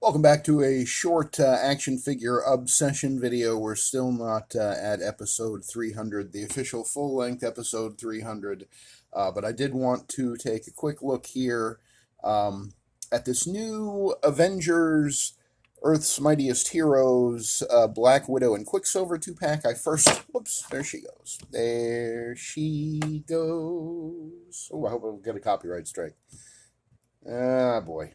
Welcome back to a short action figure obsession video. We're still not at episode 300, the official full-length episode 300, but I did want to take a quick look here at this new Avengers Earth's Mightiest Heroes Black Widow and Quicksilver 2-pack. Whoops, there she goes. There she goes. Oh, I hope I'll get a copyright strike. Ah, boy.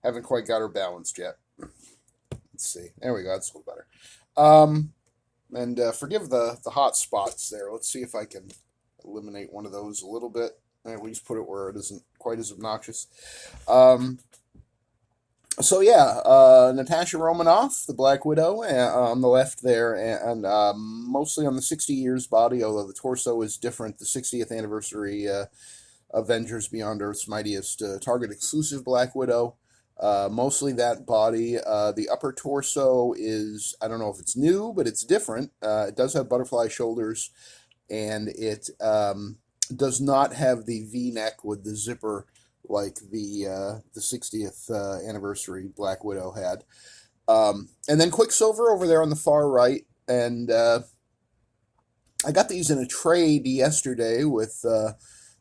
Haven't quite got her balanced yet. Let's see. There we go. That's a little better. And forgive the hot spots there. Let's see if I can eliminate one of those a little bit. At least put it where it isn't quite as obnoxious. Natasha Romanoff, the Black Widow, on the left there, and mostly on the 60 years body, although the torso is different. The 60th anniversary Avengers Beyond Earth's Mightiest Target exclusive Black Widow. Mostly that body. The upper torso is, I don't know if it's new, but it's different. It does have butterfly shoulders, and it does not have the V-neck with the zipper like the 60th anniversary Black Widow had. And then Quicksilver over there on the far right, and I got these in a trade yesterday with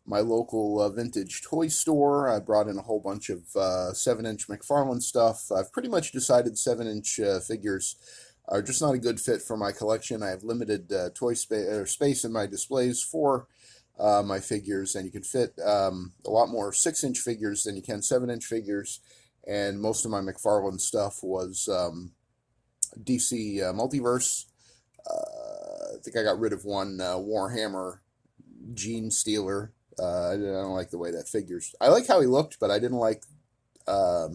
my local vintage toy store. I brought in a whole bunch of 7-inch McFarlane stuff. I've pretty much decided 7-inch figures are just not a good fit for my collection. I have limited space in my displays for my figures, and you can fit a lot more 6-inch figures than you can 7-inch figures. And most of my McFarlane stuff was DC Multiverse. I think I got rid of one Warhammer Gene Stealer. I don't like the way that figures. I like how he looked, but I didn't like how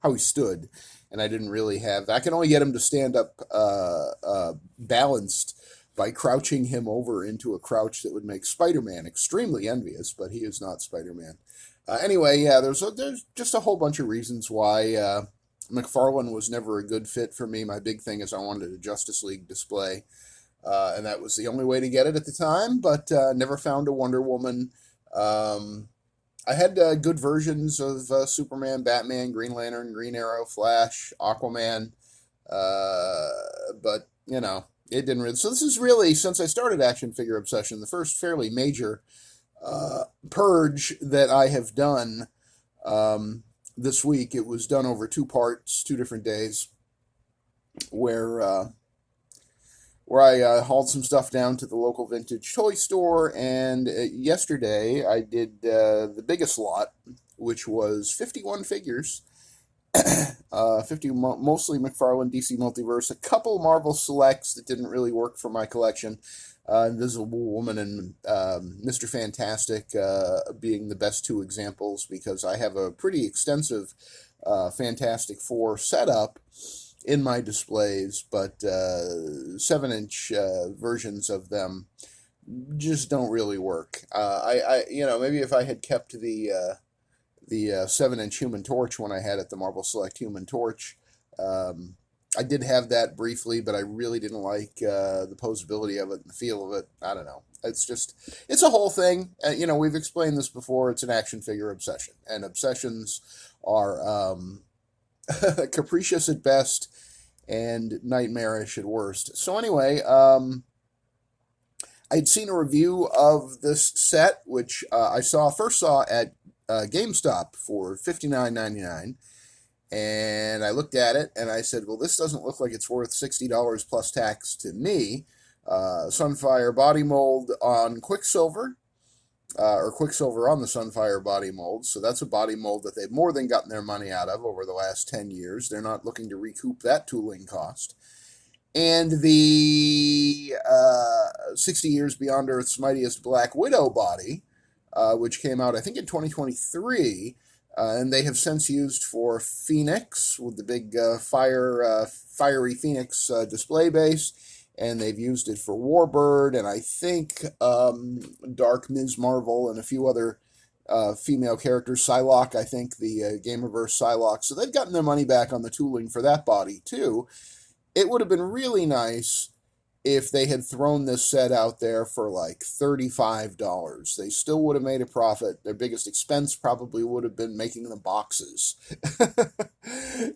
he stood, and I didn't really have. I can only get him to stand up balanced by crouching him over into a crouch that would make Spider-Man extremely envious, but he is not Spider-Man. Anyway, yeah, there's just a whole bunch of reasons why McFarlane was never a good fit for me. My big thing is I wanted a Justice League display. And that was the only way to get it at the time, but never found a Wonder Woman. I had good versions of Superman, Batman, Green Lantern, Green Arrow, Flash, Aquaman, but, it didn't really. So this is really, since I started Action Figure Obsession, the first fairly major purge that I have done this week. It was done over 2 parts, 2 different days, where I hauled some stuff down to the local vintage toy store, and yesterday I did the biggest lot, which was 51 figures, 50 mostly McFarlane DC Multiverse, a couple Marvel Selects that didn't really work for my collection, Invisible Woman and Mr. Fantastic being the best 2 examples, because I have a pretty extensive Fantastic Four setup in my displays, but 7-inch versions of them just don't really work. Maybe if I had kept the 7-inch Human Torch when I had it, the Marvel Select Human Torch, I did have that briefly, but I really didn't like the posability of it and the feel of it. I don't know. It's a whole thing. We've explained this before. It's an action figure obsession, and obsessions are capricious at best and nightmarish at worst. So anyway, I'd seen a review of this set, which I first saw at GameStop for $59.99, and I looked at it and I said, well, this doesn't look like it's worth $60 plus tax to me. Sunfire body mold on Quicksilver, or Quicksilver on the Sunfire body mold. So that's a body mold that they've more than gotten their money out of over the last 10 years. They're not looking to recoup that tooling cost. And the 60 Years Beyond Earth's Mightiest Black Widow body, which came out, I think, in 2023, and they have since used for Phoenix with the big fiery Phoenix display base. And they've used it for Warbird, and I think Dark Ms. Marvel, and a few other female characters. Psylocke, I think, the Gamerverse Psylocke. So they've gotten their money back on the tooling for that body, too. It would have been really nice if they had thrown this set out there for like $35. They still would have made a profit. Their biggest expense probably would have been making the boxes.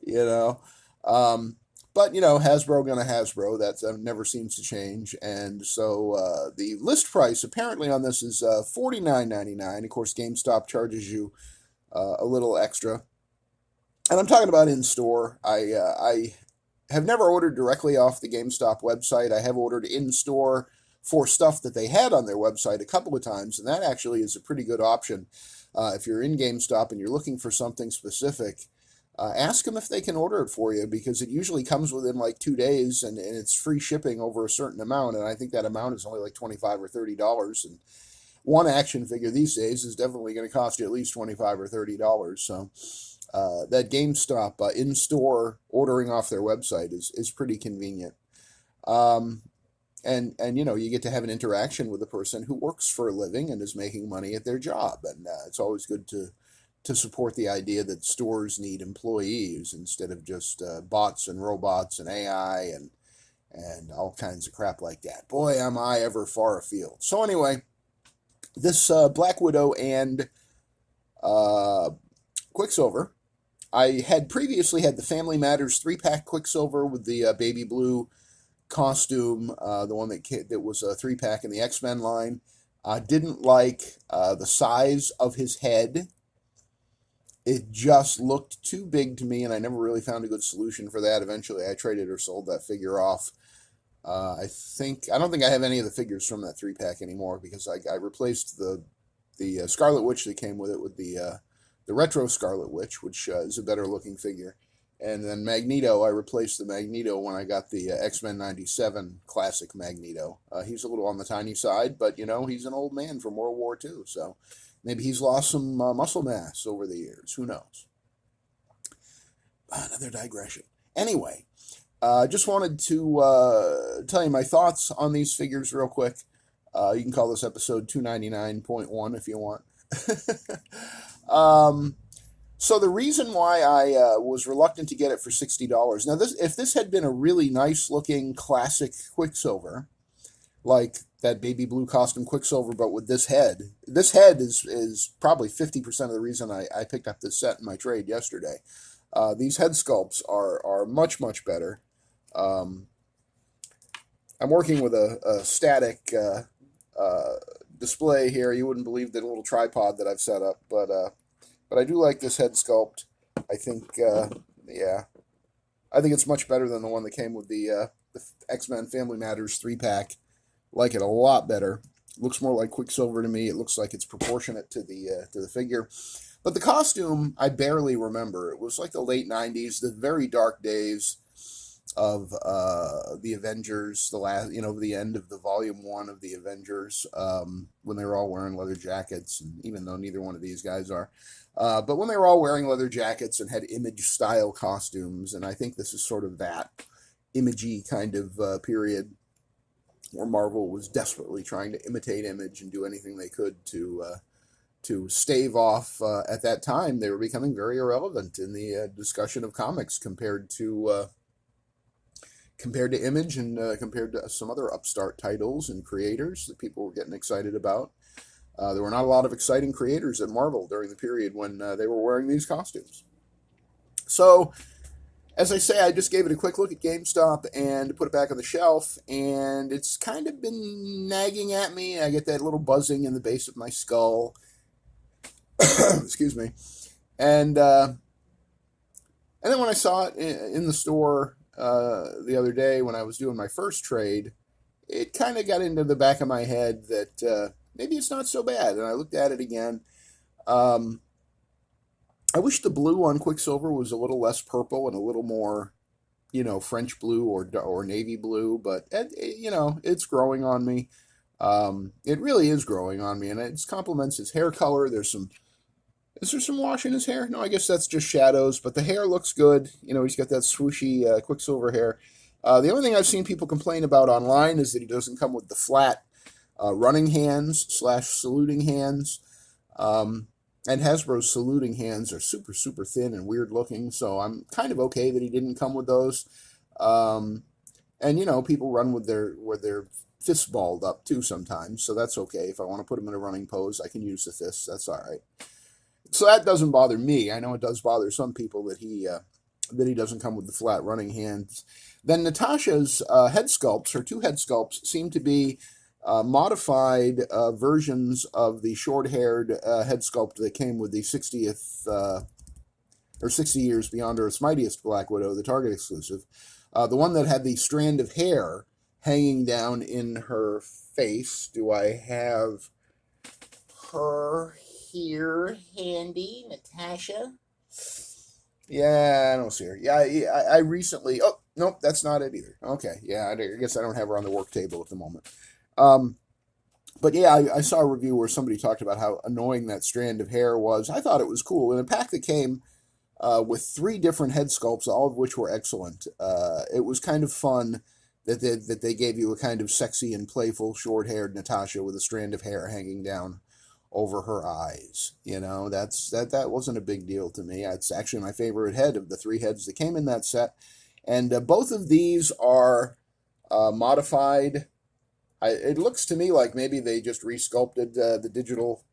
you know. Um, but Hasbro gonna Hasbro. That never seems to change. And so the list price apparently on this is $49.99. Of course, GameStop charges you a little extra. And I'm talking about in store. I have never ordered directly off the GameStop website. I have ordered in store for stuff that they had on their website a couple of times, and that actually is a pretty good option. If you're in GameStop and you're looking for something specific, ask them if they can order it for you, because it usually comes within like 2 days, and it's free shipping over a certain amount, and I think that amount is only like $25 or $30. And one action figure these days is definitely going to cost you at least $25 or $30. So that GameStop in-store ordering off their website is pretty convenient. Um, and you get to have an interaction with the person who works for a living and is making money at their job, and it's always good to support the idea that stores need employees instead of just bots and robots and AI and all kinds of crap like that. Boy, am I ever far afield. So anyway, this Black Widow and uh, Quicksilver. I had previously had the Family Matters 3-pack Quicksilver with the baby blue costume, the one that was a 3-pack in the X-Men line. I didn't like the size of his head. It just looked too big to me, and I never really found a good solution for that. Eventually, I traded or sold that figure off. I don't think I have any of the figures from that 3-pack anymore, because I replaced the Scarlet Witch that came with it with the retro Scarlet Witch, which is a better looking figure. And then Magneto, I replaced the Magneto when I got the X-Men 97 classic Magneto. He's a little on the tiny side, but he's an old man from World War II, so maybe he's lost some muscle mass over the years. Who knows? Another digression. Anyway, just wanted to tell you my thoughts on these figures real quick. You can call this episode 299.1 if you want. So the reason why I was reluctant to get it for $60. Now, if this had been a really nice looking classic Quicksilver, like that baby blue costume Quicksilver, but with this head is probably 50% of the reason I picked up this set in my trade yesterday. These head sculpts are much, much better. I'm working with a static display here. You wouldn't believe the little tripod that I've set up, but I do like this head sculpt. I think, I think it's much better than the one that came with the X-Men Family Matters 3-pack. Like it a lot better. It looks more like Quicksilver to me. It looks like it's proportionate to the figure. But the costume, I barely remember. It was like the late 90s, the very dark days of the Avengers, the end of the volume 1 of the Avengers, when they were all wearing leather jackets, and even though neither one of these guys are. But when they were all wearing leather jackets and had Image-style costumes, and I think this is sort of that Image-y kind of period where Marvel was desperately trying to imitate Image and do anything they could to stave off. At that time, they were becoming very irrelevant in the discussion of comics compared to Image and compared to some other upstart titles and creators that people were getting excited about. There were not a lot of exciting creators at Marvel during the period when they were wearing these costumes. So, as I say, I just gave it a quick look at GameStop and put it back on the shelf, and it's kind of been nagging at me. I get that little buzzing in the base of my skull. Excuse me. And then when I saw it in the store the other day when I was doing my first trade, it kind of got into the back of my head that maybe it's not so bad. And I looked at it again. I wish the blue on Quicksilver was a little less purple and a little more, French blue or navy blue. But it's growing on me. It really is growing on me, and it complements his hair color. Is there some wash in his hair? No, I guess that's just shadows. But the hair looks good. He's got that swooshy Quicksilver hair. The only thing I've seen people complain about online is that he doesn't come with the flat running hands / saluting hands. And Hasbro's saluting hands are super, super thin and weird looking, so I'm kind of okay that he didn't come with those. And people run with their fists balled up too sometimes, so that's okay. If I want to put them in a running pose, I can use the fists. That's all right. So that doesn't bother me. I know it does bother some people that he doesn't come with the flat running hands. Then Natasha's head sculpts, her two head sculpts, seem to be modified versions of the short-haired head sculpt that came with the 60th or 60 Years Beyond Earth's Mightiest Black Widow, the Target exclusive. The one that had the strand of hair hanging down in her face. Do I have her here handy, Natasha? Yeah, I don't see her. Yeah, I recently. Oh, nope, that's not it either. Okay, yeah, I guess I don't have her on the work table at the moment. Um, but yeah, I saw a review where somebody talked about how annoying that strand of hair was. I thought it was cool. In a pack that came with three different head sculpts, all of which were excellent. It was kind of fun that they gave you a kind of sexy and playful short-haired Natasha with a strand of hair hanging down over her eyes. That wasn't a big deal to me. It's actually my favorite head of the three heads that came in that set, and both of these are modified. It looks to me like maybe they just resculpted the digital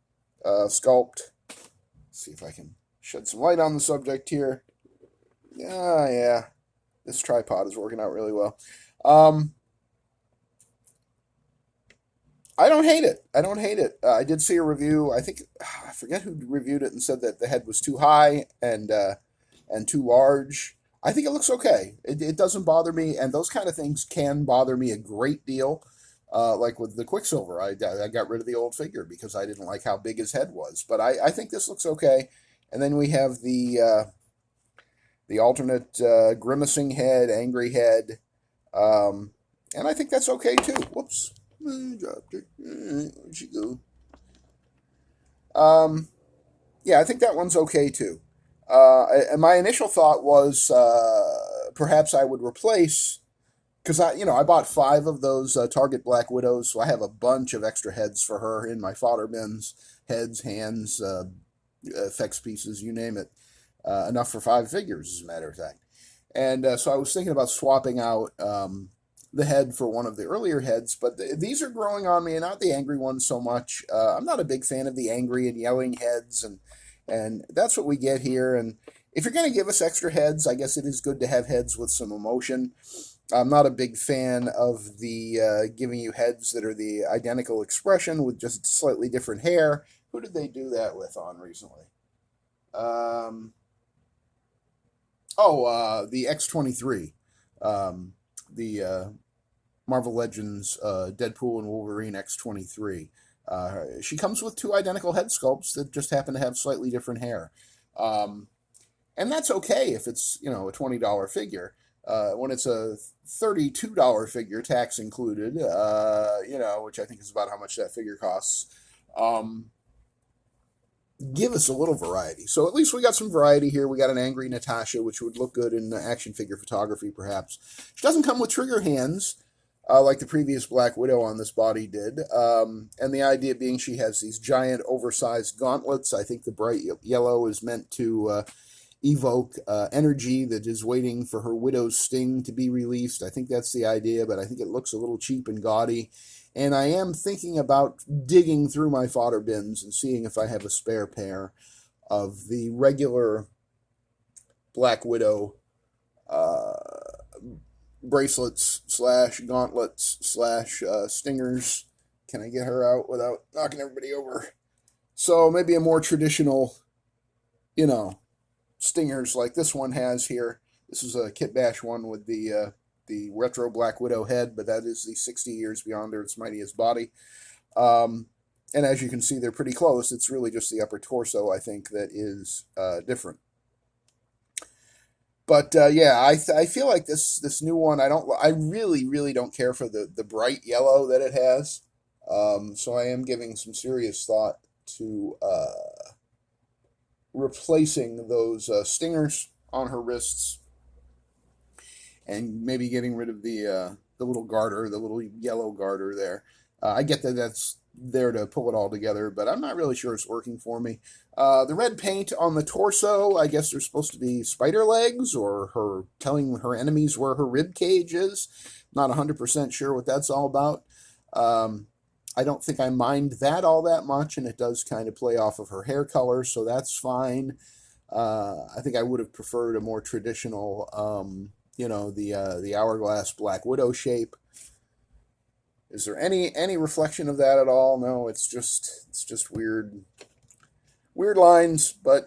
sculpt. Let's see if I can shed some light on the subject here. Yeah, this tripod is working out really well. Um, I don't hate it. I don't hate it. I did see a review. I think I forget who reviewed it and said that the head was too high and too large. I think it looks okay. It doesn't bother me, and those kind of things can bother me a great deal. Like with the Quicksilver, I got rid of the old figure because I didn't like how big his head was. But I think this looks okay. And then we have the alternate grimacing head, angry head, and I think that's okay too. Whoops, dropped her. Where'd she go? Yeah, I think that one's okay too. And my initial thought was perhaps I would replace because I bought five of those Target Black Widows, so I have a bunch of extra heads for her in my fodder bins, heads, hands, effects pieces, you name it, enough for five figures, as a matter of fact. And so I was thinking about swapping out the head for one of the earlier heads, but these are growing on me, and not the angry ones so much. I'm not a big fan of the angry and yelling heads, and that's what we get here. And if you're going to give us extra heads, I guess it is good to have heads with some emotion. I'm not a big fan of the giving you heads that are the identical expression with just slightly different hair. Who did they do that with on recently? Um, the X-23, the Marvel Legends Deadpool and Wolverine X-23. She comes with two identical head sculpts that just happen to have slightly different hair. Um, and that's okay if it's a $20 figure. When it's a $32 figure, tax included, which I think is about how much that figure costs. Um, Give us a little variety. So at least we got some variety here. We got an angry Natasha, which would look good in action figure photography, perhaps. She doesn't come with trigger hands, like the previous Black Widow on this body did. And the idea being she has these giant, oversized gauntlets. I think the bright yellow is meant to evoke energy that is waiting for her widow's sting to be released. I think that's the idea, but I think it looks a little cheap and gaudy. And I am thinking about digging through my fodder bins and seeing if I have a spare pair of the regular Black Widow uh, bracelets slash gauntlets slash stingers. Can I get her out without knocking everybody over? So maybe a more traditional, you know, stingers like this one has here. This is a Kit Bash one with the retro Black Widow head, but that is the 60 Years Beyond Earth's Mightiest Body. Um, and as you can see, they're pretty close. It's really just the upper torso, I think, that is different. But yeah, I feel like this new one. I really don't care for the bright yellow that it has. So I am giving some serious thought to replacing those stingers on her wrists and maybe getting rid of the little garter, the little yellow garter there. I get that that's there to pull it all together, but I'm not really sure it's working for me. The red paint on the torso, I guess they're supposed to be spider legs or her telling her enemies where her rib cage is. Not 100% sure what that's all about. Um, I don't think I mind that all that much, and it does kind of play off of her hair color, so that's fine. I think I would have preferred a more traditional, the hourglass Black Widow shape. Is there any reflection of that at all? No, it's just weird lines, but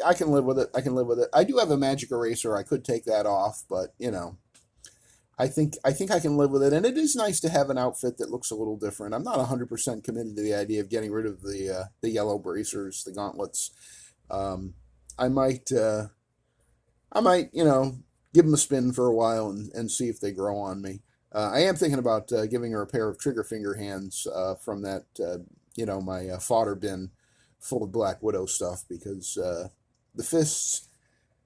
I can live with it. I can live with it. I do have a magic eraser. I could take that off, but I think I can live with it. And it is nice to have an outfit that looks a little different. I'm not 100% committed to the idea of getting rid of the yellow bracers, the gauntlets. Um, I might give them a spin for a while and see if they grow on me. I am thinking about giving her a pair of trigger finger hands from that my fodder bin full of Black Widow stuff, because the fists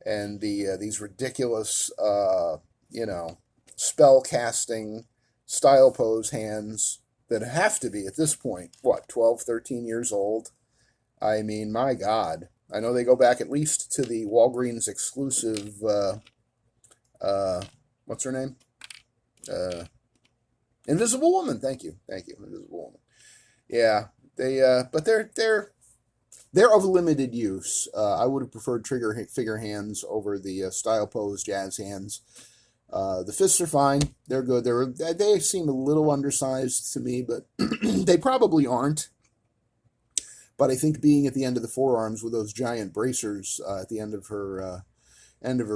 and these ridiculous spell casting style pose hands that have to be at this point, what, 12, 13 years old. I mean, my God. I know they go back at least to the Walgreens exclusive, uh, what's her name? Uh, Invisible Woman. Thank you. Thank you. Invisible Woman. Yeah. But they're of limited use. I would have preferred trigger figure hands over the style pose jazz hands. The fists are fine. They're good. They seem a little undersized to me, but they probably aren't. But I think being at the end of the forearms with those giant bracers at the end of her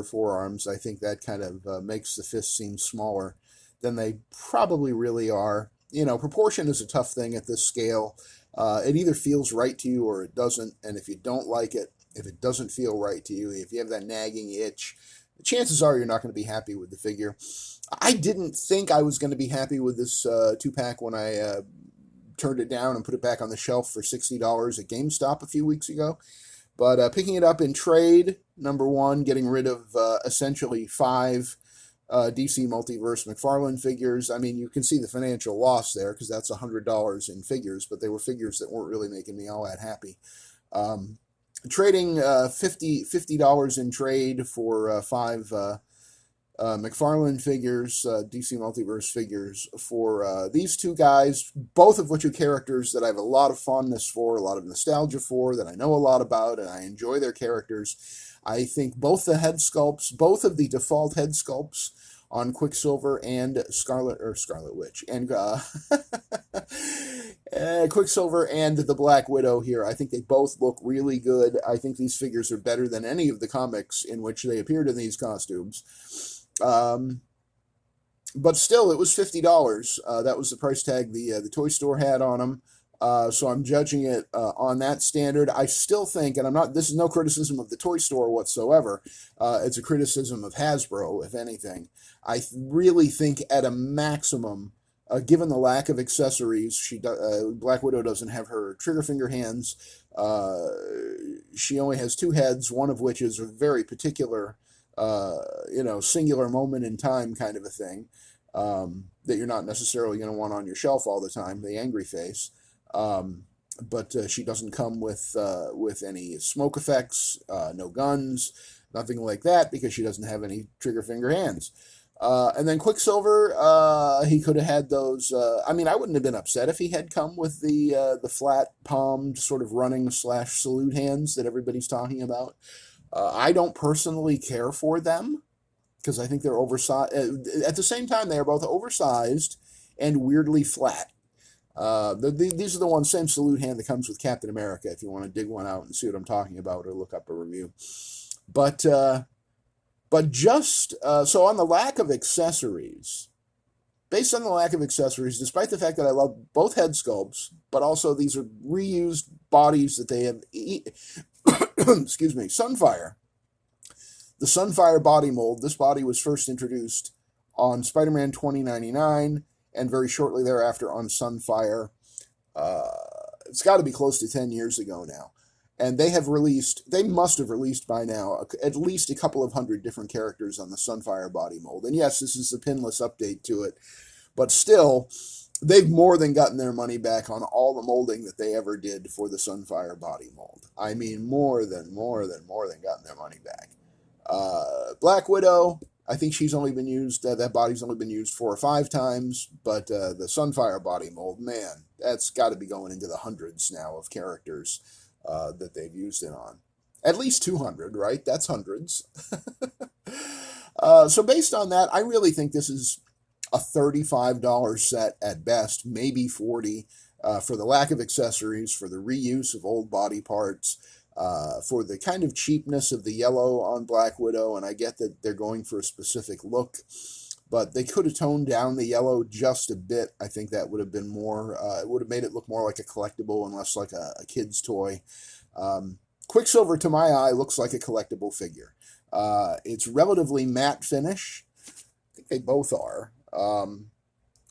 forearms, I think that kind of makes the fists seem smaller than they probably really are. Proportion is a tough thing at this scale. It either feels right to you or it doesn't. And if you don't like it, if it doesn't feel right to you, if you have that nagging itch, the chances are you're not going to be happy with the figure. I didn't think I was going to be happy with this 2-pack when I turned it down and put it back on the shelf for $60 at GameStop a few weeks ago. But picking it up in trade, number one, getting rid of essentially 5 DC Multiverse McFarlane figures. I mean, you can see the financial loss there because that's $100 in figures, but they were figures that weren't really making me all that happy. Trading $50 in trade for 5 McFarlane figures, DC Multiverse figures for these two guys, both of which are characters that I have a lot of fondness for, a lot of nostalgia for, that I know a lot about, and I enjoy their characters. I think both the head sculpts, both of the default head sculpts on Quicksilver and Scarlet Witch, and Quicksilver and the Black Widow here, I think they both look really good. I think these figures are better than any of the comics in which they appeared in these costumes. But still, it was $50. That was the price tag the toy store had on them. So I'm judging it on that standard. I still think, and this is no criticism of the toy store whatsoever. It's a criticism of Hasbro, if anything. I really think at a maximum, given the lack of accessories, Black Widow doesn't have her trigger finger hands. She only has 2 heads, one of which is a very particular, singular moment in time kind of a thing that you're not necessarily going to want on your shelf all the time, the angry face. But she doesn't come with any smoke effects, no guns, nothing like that, because she doesn't have any trigger finger hands. And then Quicksilver, he could have had those. I wouldn't have been upset if he had come with the flat palmed sort of running / salute hands that everybody's talking about. I don't personally care for them because I think they're oversized. At the same time, they are both oversized and weirdly flat. These are the ones, same salute hand that comes with Captain America, if you want to dig one out and see what I'm talking about or look up a review. But just, so on the lack of accessories, based on the lack of accessories, despite the fact that I love both head sculpts, but also these are reused bodies that they have, excuse me, Sunfire. The Sunfire body mold, this body was first introduced on Spider-Man 2099, and very shortly thereafter on Sunfire. It's got to be close to 10 years ago now. And they must have released by now at least a couple of hundred different characters on the Sunfire body mold. And yes, this is a pinless update to it, but still, they've more than gotten their money back on all the molding that they ever did for the Sunfire body mold. More than gotten their money back. Black Widow, I think she's only been used, that body's only been used 4 or 5 times, but the Sunfire body mold, man, that's got to be going into the hundreds now of characters that they've used it on. At least 200, right? That's hundreds. So based on that, I really think this is a $35 set at best, maybe 40, for the lack of accessories, for the reuse of old body parts, for the kind of cheapness of the yellow on Black Widow. And I get that they're going for a specific look, but they could have toned down the yellow just a bit. I think that would have been more, it would have made it look more like a collectible and less like a kid's toy. Quicksilver, to my eye, looks like a collectible figure. It's relatively matte finish. I think they both are.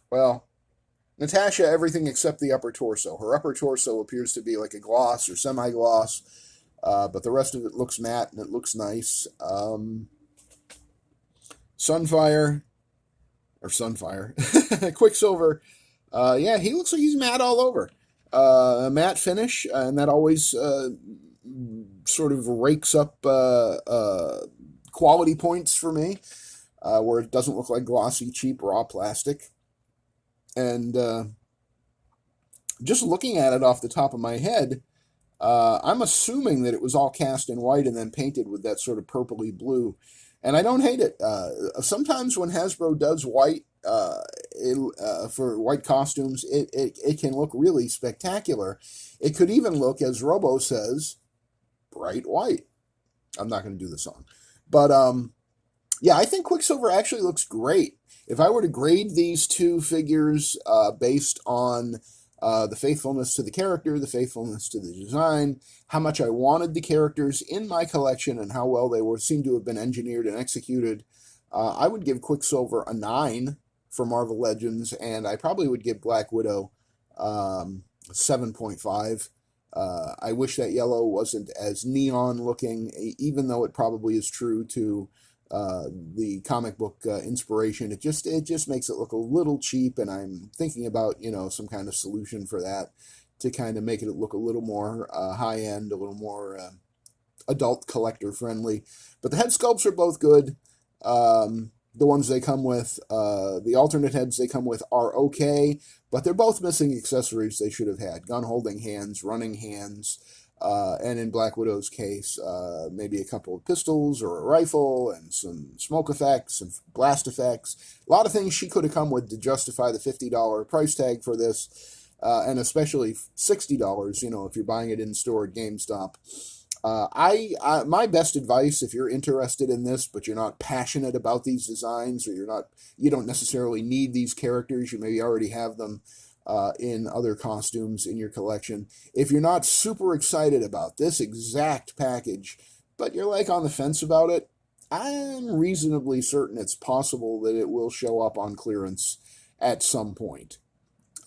Well, Natasha, everything except the upper torso. Her upper torso appears to be like a gloss or semi-gloss, but the rest of it looks matte and it looks nice. Sunfire, Quicksilver, yeah, he looks like he's matte all over. Matte finish, and that always sort of rakes up quality points for me, where it doesn't look like glossy, cheap, raw plastic. And just looking at it off the top of my head, I'm assuming that it was all cast in white and then painted with that sort of purpley blue. And I don't hate it. Sometimes when Hasbro does white for white costumes, it can look really spectacular. It could even look, as Robo says, bright white. I'm not going to do the song. But yeah, I think Quicksilver actually looks great. If I were to grade these two figures based on the faithfulness to the character, the faithfulness to the design, how much I wanted the characters in my collection, and how well they seem to have been engineered and executed, I would give Quicksilver a 9 for Marvel Legends, and I probably would give Black Widow 7.5. I wish that yellow wasn't as neon looking, even though it probably is true to the comic book inspiration. It just makes it look a little cheap, and I'm thinking about some kind of solution for that to kind of make it look a little more high end, a little more adult collector friendly. But the head sculpts are both good. The ones they come with, the alternate heads they come with are okay, but they're both missing accessories they should have had: gun holding hands, running hands. And in Black Widow's case, maybe a couple of pistols or a rifle and some smoke effects and blast effects. A lot of things she could have come with to justify the $50 price tag for this, and especially $60, if you're buying it in store at GameStop. My best advice, if you're interested in this, but you're not passionate about these designs, or you don't necessarily need these characters, you maybe already have them in other costumes in your collection. If you're not super excited about this exact package, but you're like on the fence about it, I'm reasonably certain it's possible that it will show up on clearance at some point.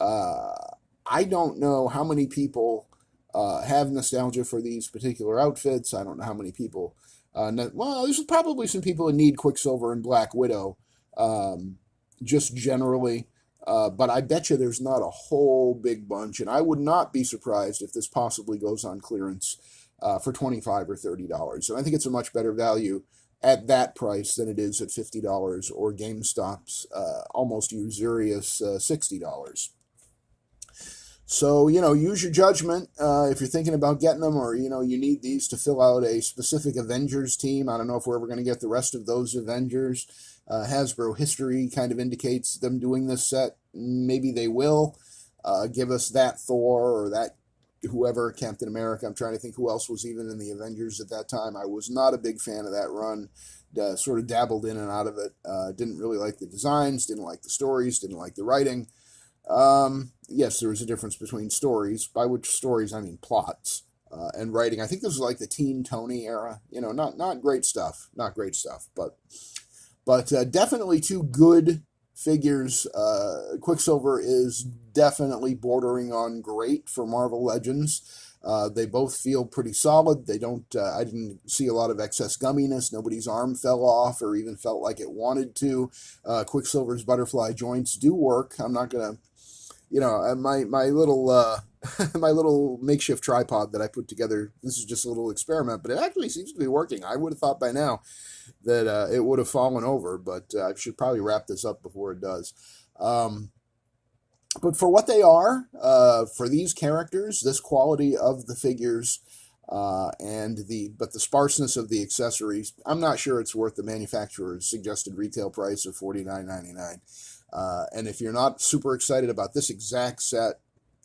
I don't know how many people have nostalgia for these particular outfits. I don't know how many people, there's probably some people who need Quicksilver and Black Widow, just generally. But I bet you there's not a whole big bunch, and I would not be surprised if this possibly goes on clearance for $25 or $30. And I think it's a much better value at that price than it is at $50 or GameStop's almost usurious $60. So, use your judgment if you're thinking about getting them, or, you need these to fill out a specific Avengers team. I don't know if we're ever going to get the rest of those Avengers. Hasbro history kind of indicates them doing this set. Maybe they will give us that Thor or that whoever, Captain America. I'm trying to think who else was even in the Avengers at that time. I was not a big fan of that run. Sort of dabbled in and out of it. Didn't really like the designs, didn't like the stories, didn't like the writing. Yes, there was a difference between stories, by which stories I mean plots, and writing. I think this was like the Teen Tony era. Not great stuff. Not great stuff, but definitely two good figures. Quicksilver is definitely bordering on great for Marvel Legends. They both feel pretty solid. They don't. I didn't see a lot of excess gumminess. Nobody's arm fell off or even felt like it wanted to. Quicksilver's butterfly joints do work. I'm not gonna, my little my little makeshift tripod that I put together. This is just a little experiment, but it actually seems to be working. I would have thought by now that it would have fallen over, but I should probably wrap this up before it does. Um, but for what they are, for these characters, this quality of the figures, and the sparseness of the accessories, I'm not sure it's worth the manufacturer's suggested retail price of $49.99. And if you're not super excited about this exact set,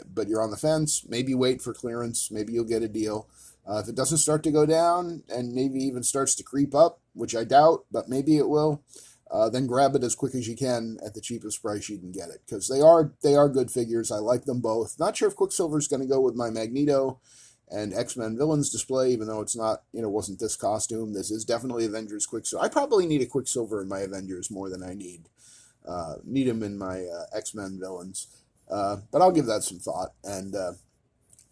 but you're on the fence, maybe wait for clearance. Maybe you'll get a deal. If it doesn't start to go down and maybe even starts to creep up, which I doubt, but maybe it will, then grab it as quick as you can at the cheapest price you can get it, because they are good figures. I like them both. Not sure if Quicksilver's going to go with my Magneto and X-Men villains display, even though it's not, wasn't this costume. This is definitely Avengers Quicksilver. I probably need a Quicksilver in my Avengers more than I need him in my X-Men villains. But I'll give that some thought. And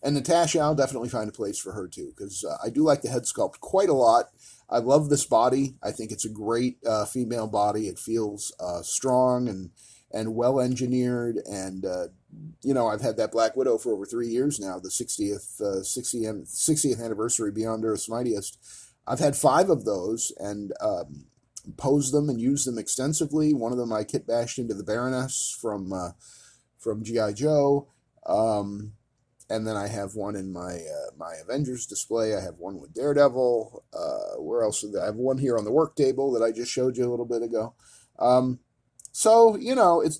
Natasha, I'll definitely find a place for her too, because I do like the head sculpt quite a lot. I love this body. I think it's a great female body. It feels strong and well engineered. And I've had that Black Widow for over 3 years now. The 60th anniversary Beyond Earth's Mightiest. I've had 5 of those and posed them and used them extensively. One of them I kit bashed into the Baroness from G.I. Joe. And then I have one in my Avengers display. I have one with Daredevil. Where else? I have one here on the work table that I just showed you a little bit ago. So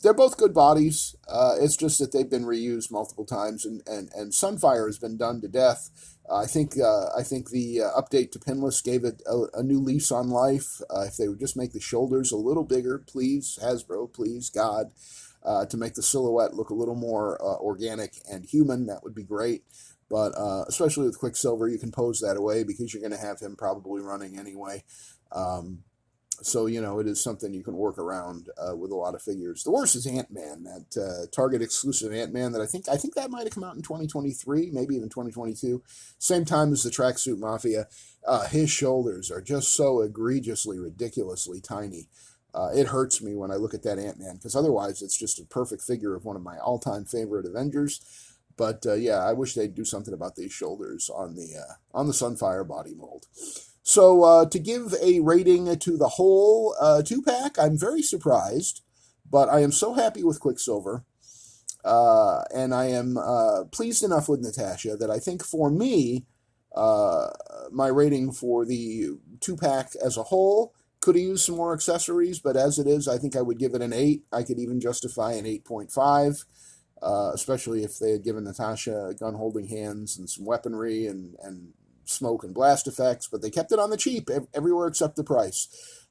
they're both good bodies. It's just that they've been reused multiple times, and Sunfire has been done to death. I think the update to Pinless gave it a new lease on life. If they would just make the shoulders a little bigger, please, Hasbro, please, God. To make the silhouette look a little more organic and human, that would be great. But especially with Quicksilver, you can pose that away because you're going to have him probably running anyway. So it is something you can work around with a lot of figures. The worst is Ant-Man, that Target exclusive Ant-Man that I think that might have come out in 2023, maybe even 2022. Same time as the Tracksuit Mafia. His shoulders are just so egregiously, ridiculously tiny. It hurts me when I look at that Ant-Man, because otherwise it's just a perfect figure of one of my all-time favorite Avengers. But I wish they'd do something about these shoulders on the Sunfire body mold. So to give a rating to the whole 2-pack, I'm very surprised, but I am so happy with Quicksilver, and I am pleased enough with Natasha that I think for me, my rating for the 2-pack as a whole could have used some more accessories, but as it is, I think I would give it an 8. I could even justify an 8.5, especially if they had given Natasha gun-holding hands and some weaponry and smoke and blast effects, but they kept it on the cheap everywhere except the price.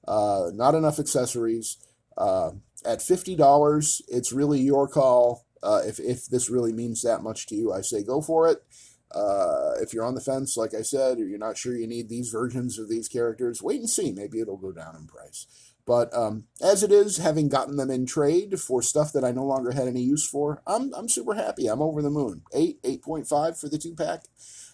Not enough accessories. At $50, it's really your call. If this really means that much to you, I say go for it. If you're on the fence, like I said, or you're not sure you need these versions of these characters, wait and see. Maybe it'll go down in price. But as it is, having gotten them in trade for stuff that I no longer had any use for, I'm super happy. I'm over the moon. 8.5 for the 2-pack.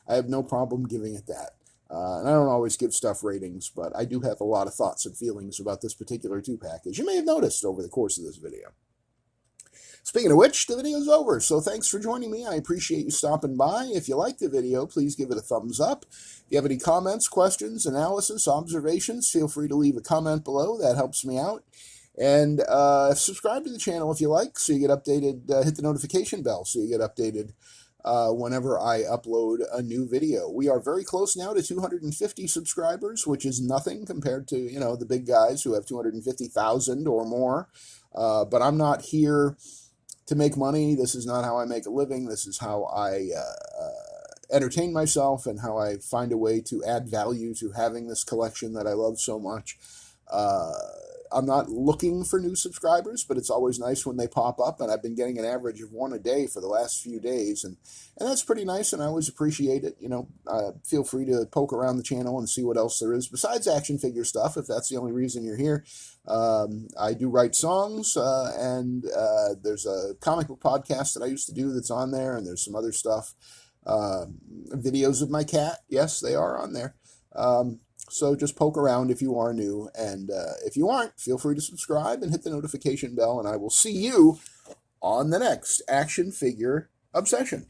I have no problem giving it that. And I don't always give stuff ratings, but I do have a lot of thoughts and feelings about this particular 2-pack, as you may have noticed over the course of this video. Speaking of which, the video is over, so thanks for joining me. I appreciate you stopping by. If you liked the video, please give it a thumbs up. If you have any comments, questions, analysis, observations, feel free to leave a comment below. That helps me out. And subscribe to the channel if you like, so you get updated. Hit the notification bell so you get updated whenever I upload a new video. We are very close now to 250 subscribers, which is nothing compared to, the big guys who have 250,000 or more. But I'm not here to make money. This is not how I make a living. This is how I entertain myself and how I find a way to add value to having this collection that I love so much. I'm not looking for new subscribers, but it's always nice when they pop up, and I've been getting an average of 1 a day for the last few days, and that's pretty nice, and I always appreciate it. Feel free to poke around the channel and see what else there is besides action figure stuff, if that's the only reason you're here. I do write songs, and there's a comic book podcast that I used to do that's on there, and there's some other stuff. Videos of my cat, yes, they are on there. So just poke around if you are new, and if you aren't, feel free to subscribe and hit the notification bell, and I will see you on the next Action Figure Obsession.